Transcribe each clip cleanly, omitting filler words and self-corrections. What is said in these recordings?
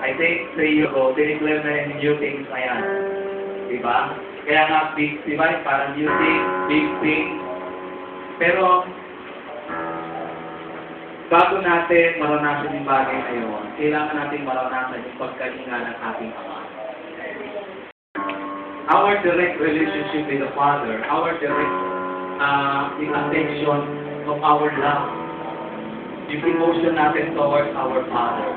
I think 3 years ago, dineclare na yung new things na yan. Diba? Kaya nga, big, diba? Parang new thing, big thing. Pero, bago natin maranasan yung bagay na yun, kailangan natin maranasan yung pagkalinga ng ating Ama. Our direct relationship with the Father, our direct the affection of our love, yung emotion natin towards our Father,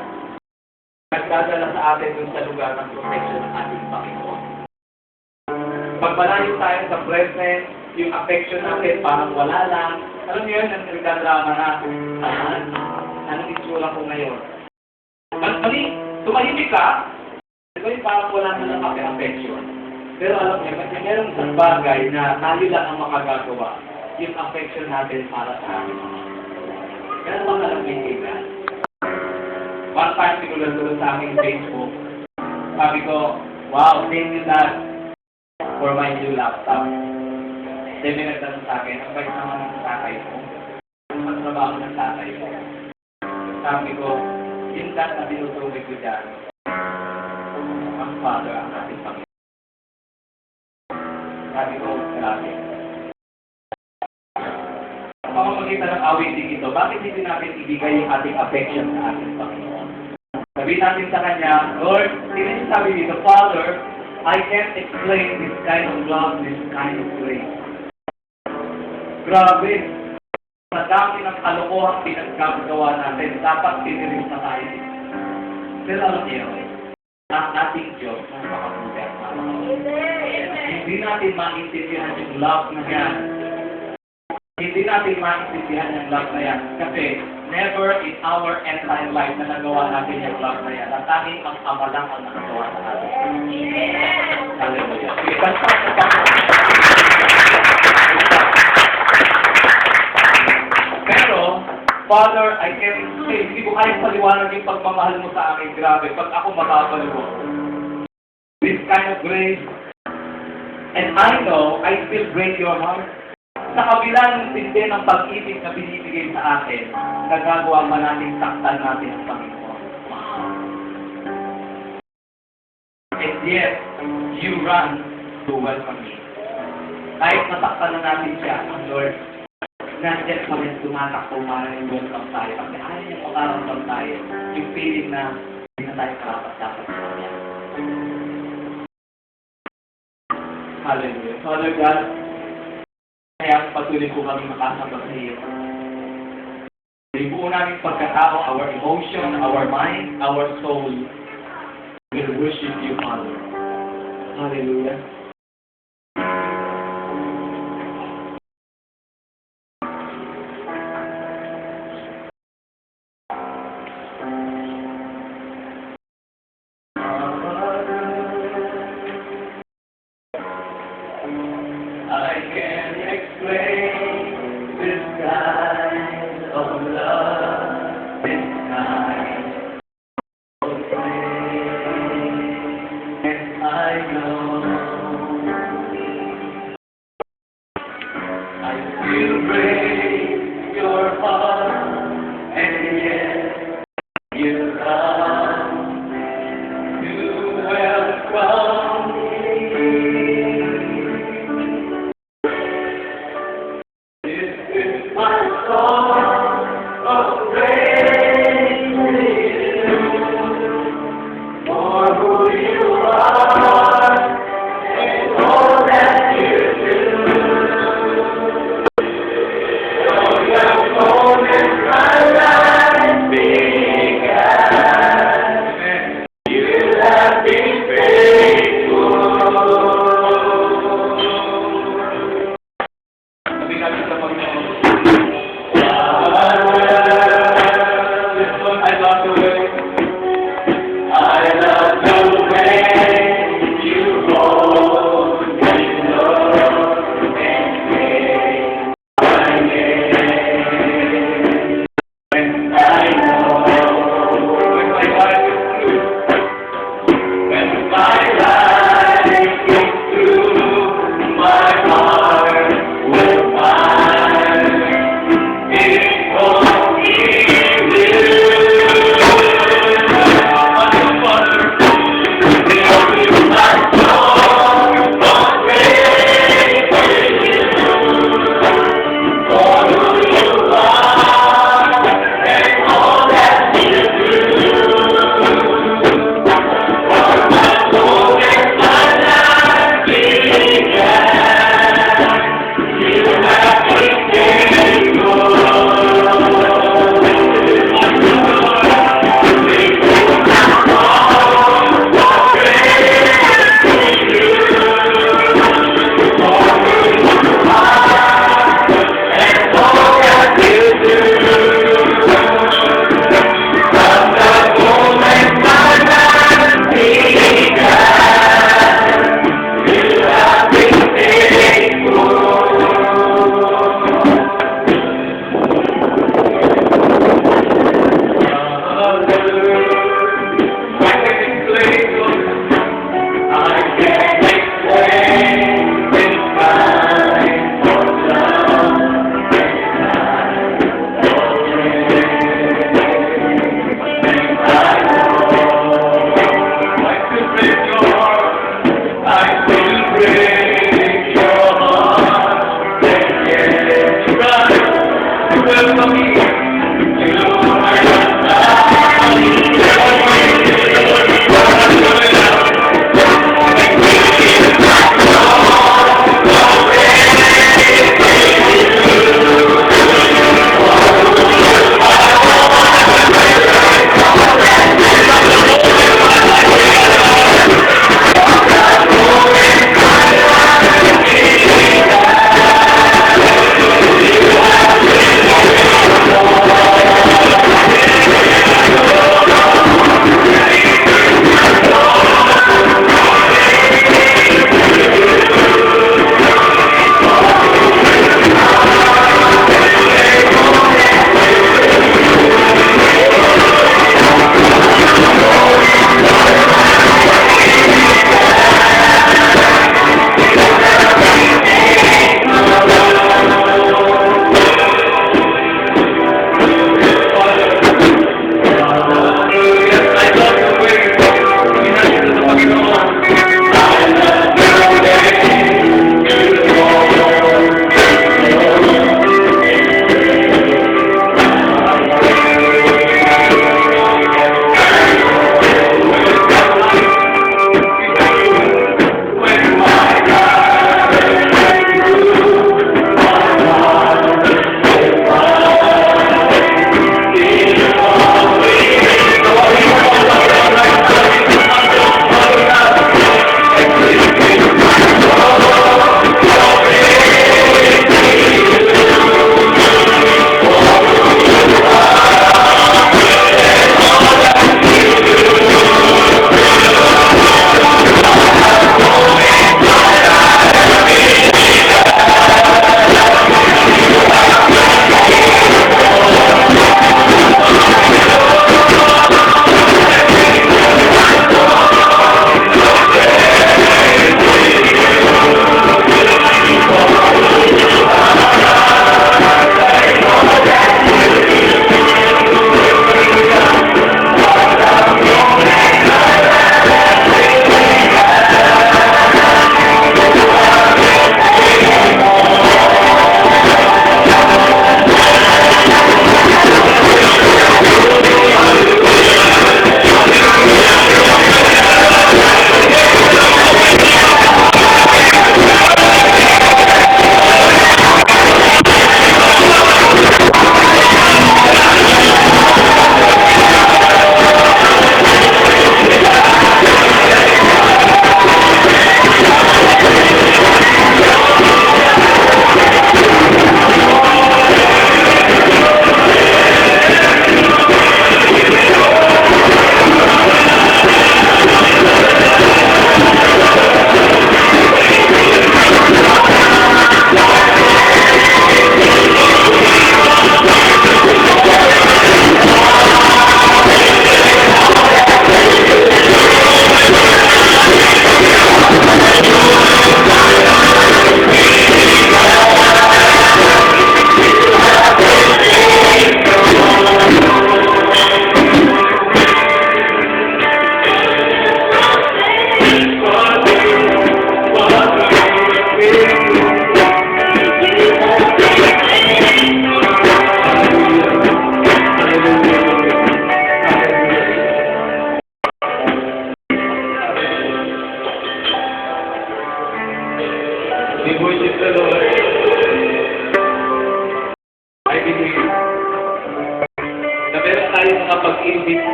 nagdadala sa atin dun sa lugar ng protection ng ating Panginoon. Pag malayo tayo sa present, yung affection natin parang wala lang. Alam niyo yun, nagdadrama na. Anong itsura ko ngayon? Mali, tumahimik ka, ito yung parang wala na lang affection. Pero alam niyo, kasi meron isang bagay na tayo lang ang makagagawa, yung affection natin para sa ating Ama. Kaya naman alam niyo kailan. One time, sinulat-sulat sa aking Facebook, sabi ko, wow, thank you Dad for my new laptop. Sabi nagtanong sa akin, ang bait naman ng tatay ko. Ang magtrabaho ng tatay ko. Sabi ko, yung Dad na tinutuloy ko dyan, ang Father ang ating Panginoon. Sabi ko, grabe. Ang pamamagitan ng awiting ito, bakit hindi natin ibigay yung ating affection sa ating Panginoon? Sabihin natin sa Kanya, Lord, sabi dito, Father, I can't explain this kind of love, this kind of grace. Grabe. Sa dami ng kalokohang pinagkagawa natin, dapat tinirin na tayo. Pero alam niyo, ang ating Diyos ang makabuti at makabuti. Hindi natin maintindihan yung love na yan. Hindi natin maintindihan yung love na yan. Kasi never in our entire life na nagawa natin yung love na yan. At tanging ang Ama lang ang nakagawa sa atin. Hallelujah. Pero, Father, I can't say, hindi ko kayang paliwanag yung pagmamahal mo sa akin. Grabe, pag ako mababal mo. This kind of grace, and I know, I still break your heart. Sa kabila ng tindi ng pag-ibig na binibigay sa atin, nagagawa man natin saktan natin ang Panginoon. And yet, you run to welcome me. Kahit nasaktan na natin siya, ang Lord, nandiyan pa rin tumatakbo maaaring welcome tayo. Kasi ayaw niya makaramdam tayo. Yung feeling na hindi na tayo karapat-dapat sa Kanya. Hallelujah. Father God, kaya patuloy po kami makasama sa iyo. Hindi po namin pagkatao, our emotion, our mind, our soul will worship you, Father. Hallelujah. I can't explain this kind of love, this kind of grace, and I know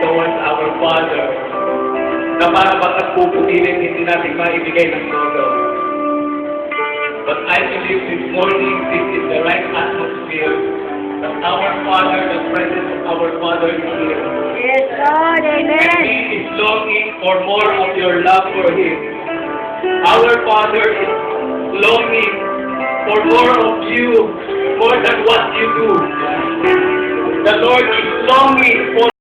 towards our Father na para bang nagpuputilin hindi natin maibigay ng todo. But I believe this morning, this is the right atmosphere that our Father, the presence of our Father is here. Yes, Lord. And Amen. He is longing for more of your love for Him. Our Father is longing for more of you, more than what you do. The Lord is longing for